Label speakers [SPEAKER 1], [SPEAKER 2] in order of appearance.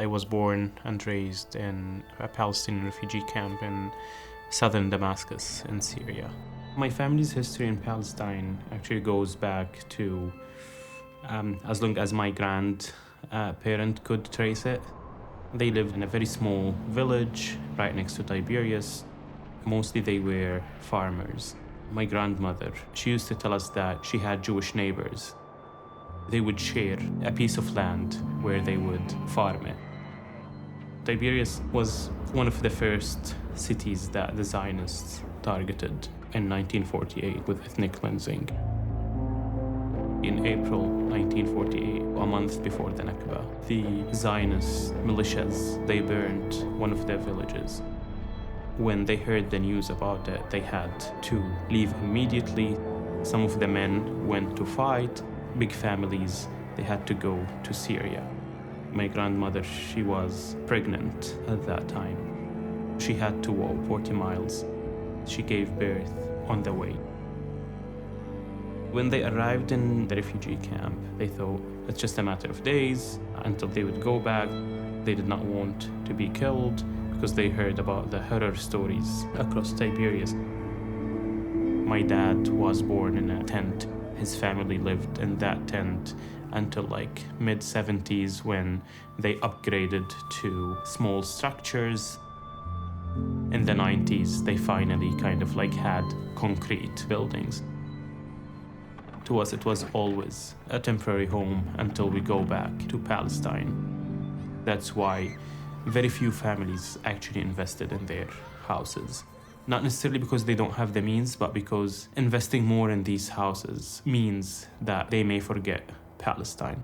[SPEAKER 1] I was born and raised in a Palestinian refugee camp in southern Damascus in Syria. My family's history in Palestine actually goes back to as long as my grandparent could trace it. They lived in a very small village right next to Tiberias. Mostly they were farmers. My grandmother, she used to tell us that she had Jewish neighbors. They would share a piece of land where they would farm it. Tiberias was one of the first cities that the Zionists targeted in 1948 with ethnic cleansing. In April 1948, a month before the Nakba, the Zionist militias, they burned one of their villages. When they heard the news about it, they had to leave immediately. Some of the men went to fight. Big families, they had to go to Syria. My grandmother, she was pregnant at that time. She had to walk 40 miles. She gave birth on the way. When they arrived in the refugee camp, they thought it's just a matter of days until they would go back. They did not want to be killed because they heard about the horror stories across Tiberias. My dad was born in a tent. His family lived in that tent until like mid-70s when they upgraded to small structures. In the 90s, they finally kind of like had concrete buildings. To us, it was always a temporary home until we go back to Palestine. That's why very few families actually invested in their houses. Not necessarily because they don't have the means, but because investing more in these houses means that they may forget Palestine.